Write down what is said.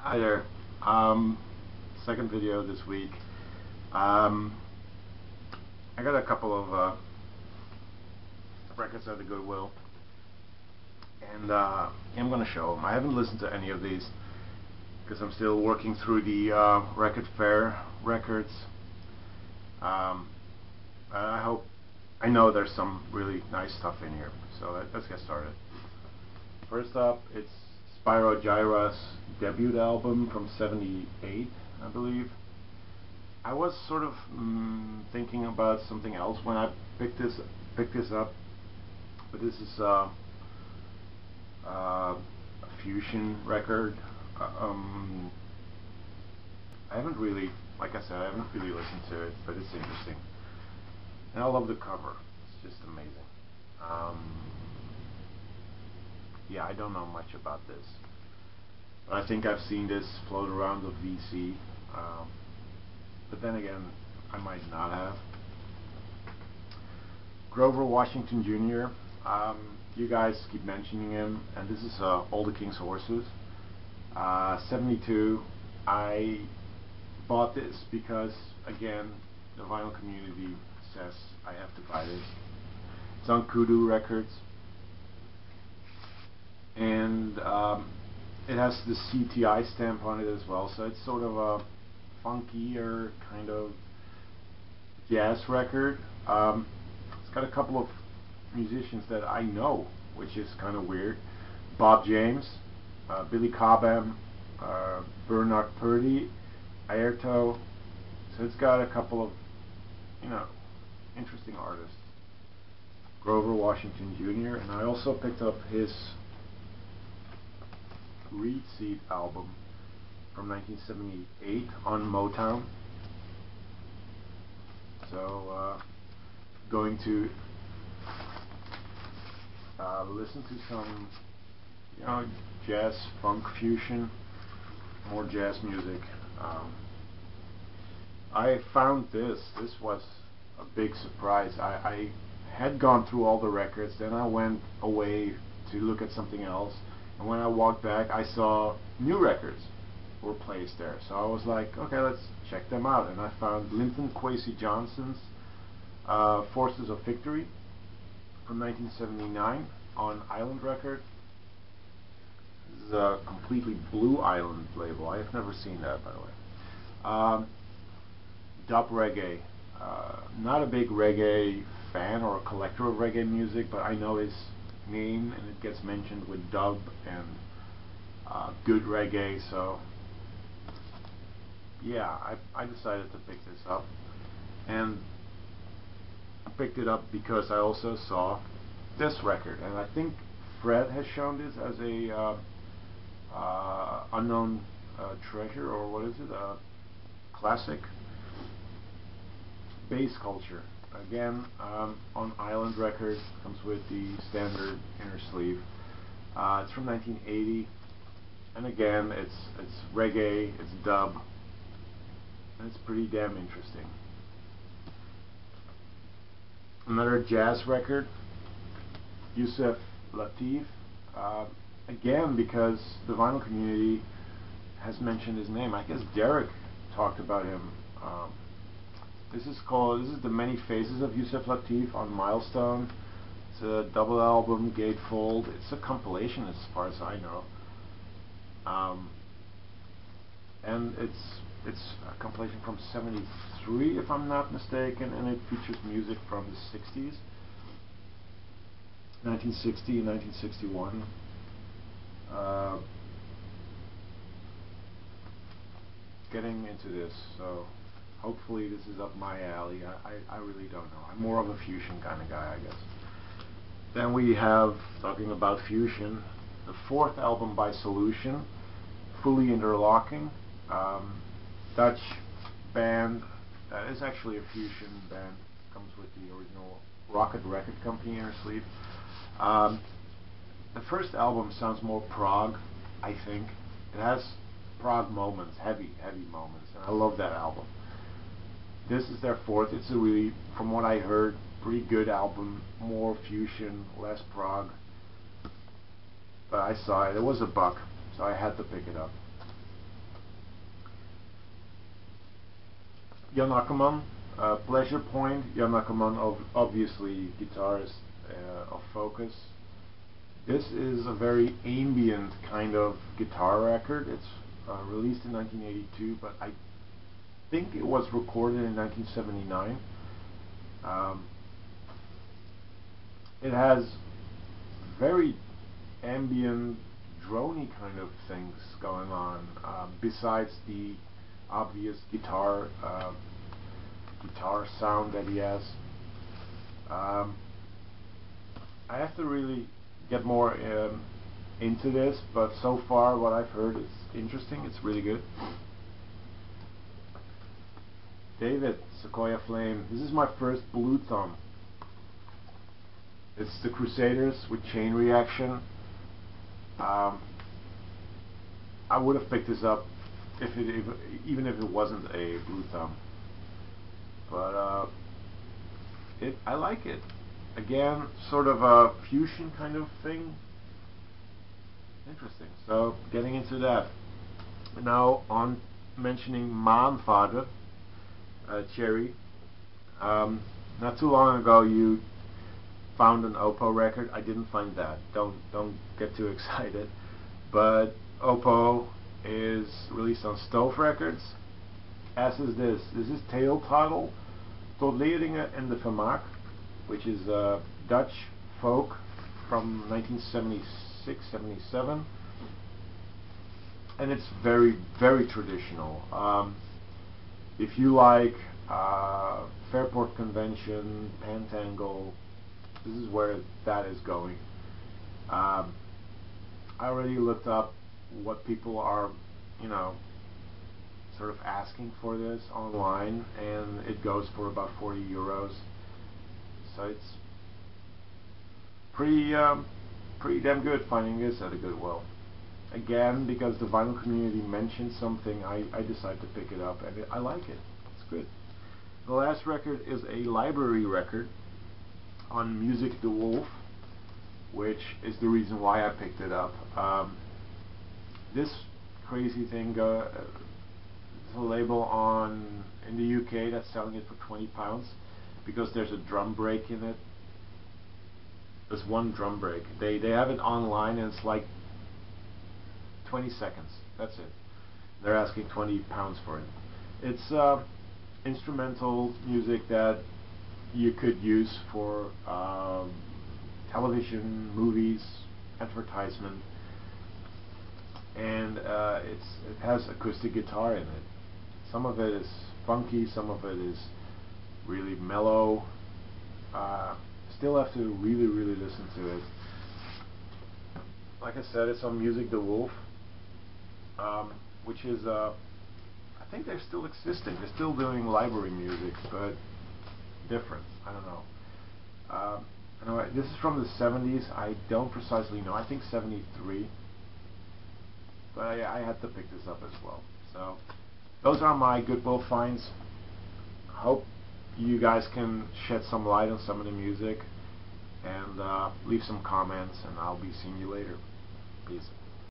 Hi there. Um, Second video this week. Um, I got a couple of records at the Goodwill, and I'm going to show them. I haven't listened to any of these because I'm still working through the record fair records. I know there's some really nice stuff in here, so let's get started. First up, it's Spyro Gyra's debut album from '78, I believe. I was sort of thinking about something else when I picked this up, but this is a fusion record. I haven't really, like I said, I haven't really listened to it, but it's interesting, and I love the cover. It's just amazing. Yeah, I don't know much about this, but I think I've seen this float around the VC. But then again, I might not have. Grover Washington Jr. You guys keep mentioning him, and this is All the King's Horses. 72. I bought this because, again, the vinyl community says I have to buy this. It's on Kudu Records, and it has the CTI stamp on it as well, so it's sort of a funkier kind of jazz record. It's got a couple of musicians that I know, which is kind of weird. Bob James, Billy Cobham, Bernard Purdy, Airto. So it's got a couple of, interesting artists. Grover Washington Jr. And I also picked up his Reed Seed album from 1978 on Motown. So going to listen to some jazz funk fusion, more jazz music. I found this was a big surprise. I had gone through all the records, then I went away to look at something else, and when I walked back I saw new records were placed there. So I was like, okay, let's check them out. And I found Linton Johnson's Forces of Victory from 1979 on Island Record. This is a completely Blue Island label. I have never seen that, by the way. Dub Reggae. Not a big reggae fan or a collector of reggae music, but I know his name and it gets mentioned with dub and good reggae, so yeah, I decided to pick this up, and I picked it up because I also saw this record, and I think Fred has shown this as a unknown treasure, or what is it, a classic. Bass Culture, again, on Island Record, comes with the standard inner sleeve. It's from 1980, and again, it's reggae, it's dub, and it's pretty damn interesting. Another jazz record, Yusef Lateef, again because the vinyl community has mentioned his name. I guess Derek talked about him. This is The Many Faces of Yusef Lateef on Milestone. It's a double album, gatefold. It's a compilation as far as I know. And it's a compilation from '73, if I'm not mistaken, and it features music from the '60s, 1960 and 1961. Getting into this, so hopefully this is up my alley. I really don't know. I'm more of a fusion kind of guy, I guess. Then we have, talking about fusion, the fourth album by Solution, Fully Interlocking. Dutch band that is actually a fusion band. Comes with the original Rocket Record Company inner sleeve. The first album sounds more prog, I think. It has prog moments, heavy moments, and I love that album. This is their fourth. It's a really, from what I heard, pretty good album. More fusion, less prog. But I saw it. It was a buck, so I had to pick it up. Jan Akkerman, Pleasure Point. Jan Akkerman, obviously guitarist of Focus. This is a very ambient kind of guitar record. It's released in 1982, but I think it was recorded in 1979. It has very ambient, drony kind of things going on, besides the obvious guitar sound that he has. I have to really get more into this, but so far what I've heard is interesting. It's really good. David, Sequoia Flame. This is my first Blue Thumb. It's the Crusaders with Chain Reaction. I would have picked this up even if it wasn't a Blue Thumb, but I like it. Again, sort of a fusion kind of thing. Interesting. So getting into that. Now on mentioning Maanvader, Cherry. Not too long ago you found an Oppo record. I didn't find that. Don't get too excited. But Oppo is released on Stove Records, as is this. This is Talettelling, Talettelling en de Vermaak, which is Dutch folk from 1976-77, and it's very, very traditional. If you like Fairport Convention, Pentangle, this is where that is going. I already looked up what people are, sort of asking for this online, and it goes for about 40 euros. So it's pretty damn good finding this at a Goodwill. Again, because the vinyl community mentioned something, I decided to pick it up, and I like it. It's good. The last record is a library record on Music the Wolf, which is the reason why I picked it up. This crazy thing, it's a label in the UK that's selling it for £20 because there's a drum break in it. There's one drum break. They have it online, and it's like 20 seconds. That's it. They're asking £20 for it. It's instrumental music that you could use for television, movies, advertisement, and it has acoustic guitar in it. Some of it is funky, some of it is really mellow. Still have to really, really listen to it. Like I said, it's on Music the Wolf, which is, I think they're still existing. They're still doing library music, but different. I don't know. Anyway, this is from the 70s. I don't precisely know. I think 73. But I had to pick this up as well. So those are my Goodwill finds. Hope you guys can shed some light on some of the music, and leave some comments, and I'll be seeing you later. Peace.